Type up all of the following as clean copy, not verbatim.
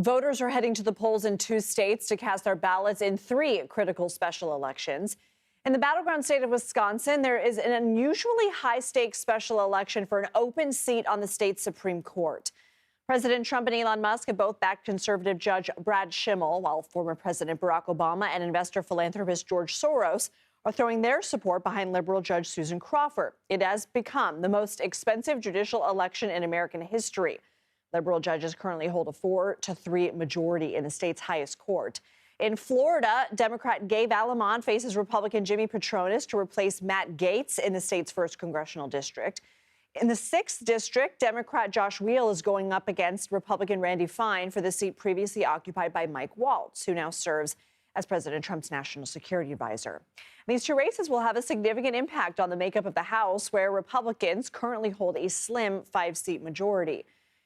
Voters are heading to the polls in 2 states to cast their ballots in 3 critical special elections. In the battleground state of Wisconsin, there is an unusually high-stakes special election for an open seat on the state's Supreme Court. President Trump and Elon Musk have both backed conservative Judge Brad Schimmel, while former President Barack Obama and investor philanthropist George Soros are throwing their support behind liberal Judge Susan Crawford. It has become the most expensive judicial election in American history. Liberal judges currently hold a 4-3 majority in the state's highest court. In Florida, Democrat Gabe Alamont faces Republican Jimmy Patronis to replace Matt Gaetz in the state's 1st congressional district. In the 6th district, Democrat Josh Weil is going up against Republican Randy Fine for the seat previously occupied by Mike Waltz, who now serves as President Trump's national security advisor. These 2 races will have a significant impact on the makeup of the House, where Republicans currently hold a slim 5-seat majority.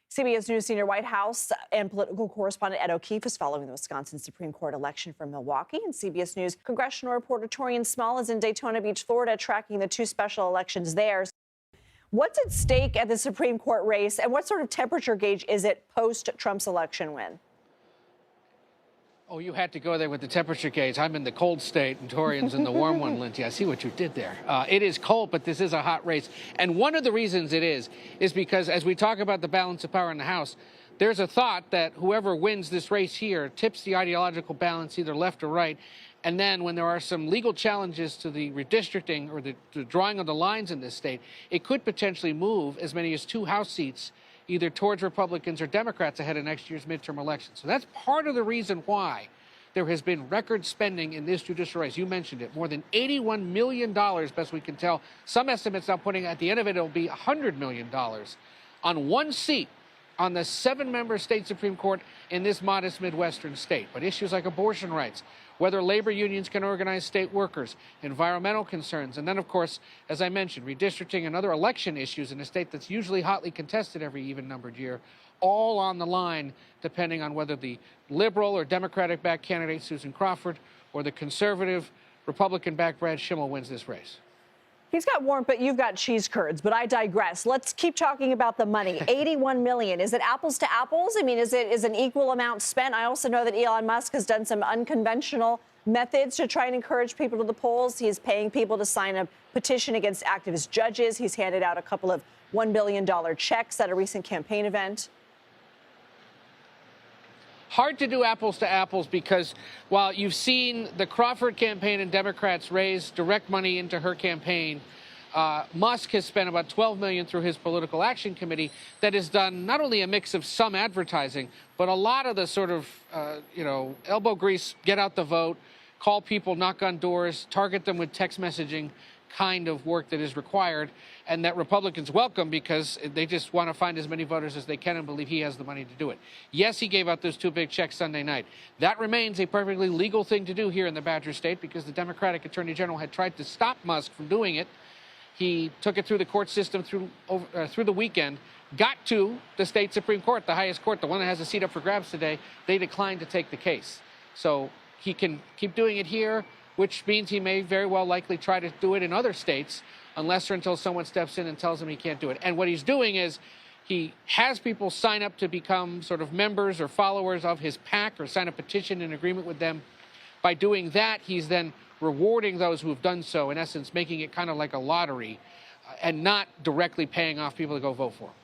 CBS News senior White House and political correspondent Ed O'Keefe is following the Wisconsin Supreme Court election from Milwaukee. And CBS News congressional reporter Taurean is in Daytona Beach, Florida, tracking the 2 special elections there. What's at stake at the Supreme Court race, and what sort of temperature gauge is it post-Trump's election win? Oh, you had to go there with the temperature gauge. I'm in the cold state, and Taurean's in the warm one, Lindsay. I see what you did there. It is cold, but this is a hot race. And one of the reasons it is because as we talk about the balance of power in the House, there's a thought that whoever wins this race here tips the ideological balance either left or right. And then when there are some legal challenges to the redistricting or the drawing of the lines in this state, it could potentially move as many as 2 House seats either towards Republicans or Democrats ahead of next year's midterm election. So that's part of the reason why there has been record spending in this judicial race. You mentioned it, more than $81 million, best we can tell. Some estimates now putting at the end of it, it'll be $100 million on 1 seat on the 7-member state Supreme Court in this modest Midwestern state. But issues like abortion rights, whether labor unions can organize state workers, environmental concerns, and then, of course, as I mentioned, redistricting and other election issues in a state that's usually hotly contested every even-numbered year, all on the line, depending on whether the liberal or Democratic-backed candidate Susan Crawford or the conservative Republican-backed Brad Schimmel wins this race. He's got warmth, but you've got cheese curds. But I digress. Let's keep talking about the money. $81 million. Is it apples to apples? I mean, is an equal amount spent? I also know that Elon Musk has done some unconventional methods to try and encourage people to the polls. He's paying people to sign a petition against activist judges. He's handed out a couple of $1 billion checks at a recent campaign event. Hard to do apples to apples because while you've seen the Crawford campaign and Democrats raise direct money into her campaign, Musk has spent about $12 million through his political action committee that has done not only a mix of some advertising, but a lot of the sort of, elbow grease, get out the vote, call people, knock on doors, target them with text messaging kind of work that is required, and that Republicans welcome because they just want to find as many voters as they can and believe he has the money to do it. Yes, he gave out those 2 big checks Sunday night. That remains a perfectly legal thing to do here in the Badger State because the Democratic Attorney General had tried to stop Musk from doing it. He took it through the court system through the weekend, got to the state Supreme Court, the highest court, the one that has a seat up for grabs today. They declined to take the case. So he can keep doing it here, which means he may very well likely try to do it in other states unless or until someone steps in and tells him he can't do it. And what he's doing is he has people sign up to become sort of members or followers of his PAC or sign a petition in agreement with them. By doing that, he's then rewarding those who have done so, in essence, making it kind of like a lottery and not directly paying off people to go vote for him.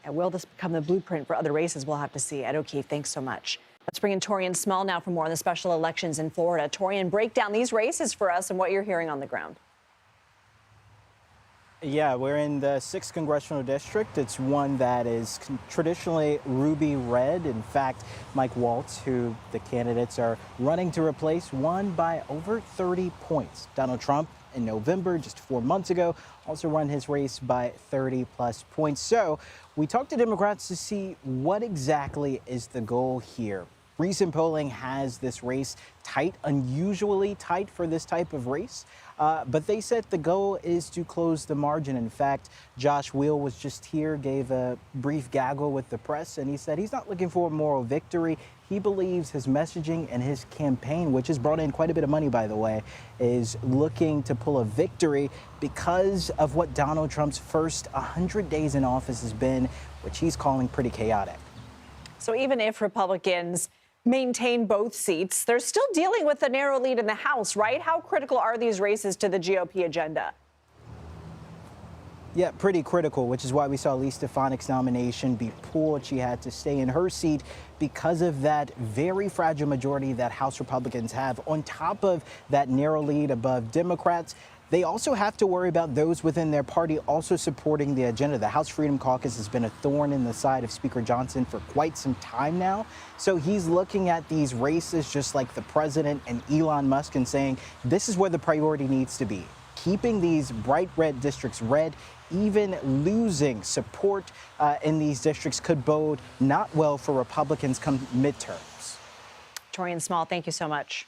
And will this become the blueprint for other races? We'll have to see. Ed O'Keefe, thanks so much. Let's bring in Taurean Small now for more on the special elections in Florida. Taurean, break down these races for us and what you're hearing on the ground. Yeah, we're in the 6th congressional district. It's one that is traditionally ruby red. In fact, Mike Waltz, who the candidates are running to replace, won by over 30 points. Donald Trump, in November, just 4 months ago, also won his race by 30-plus points. So we talked to Democrats to see what exactly is the goal here. Recent polling has this race tight, unusually tight for this type of race. But they said the goal is to close the margin. In fact, Josh Weil was just here, gave a brief gaggle with the press, and he said he's not looking for a moral victory. He believes his messaging and his campaign, which has brought in quite a bit of money, by the way, is looking to pull a victory because of what Donald Trump's first 100 days in office has been, which he's calling pretty chaotic. So even if Republicans maintain both seats, they're still dealing with a narrow lead in the House, right? How critical are these races to the GOP agenda? Yeah, pretty critical, which is why we saw Elise Stefanik's nomination be pulled. She had to stay in her seat because of that very fragile majority that House Republicans have. On top of that narrow lead above Democrats, they also have to worry about those within their party also supporting the agenda. The House Freedom Caucus has been a thorn in the side of Speaker Johnson for quite some time now. So he's looking at these races just like the president and Elon Musk and saying, this is where the priority needs to be. Keeping these bright red districts red, even losing support in these districts could bode not well for Republicans come midterms. Taurean Small, thank you so much.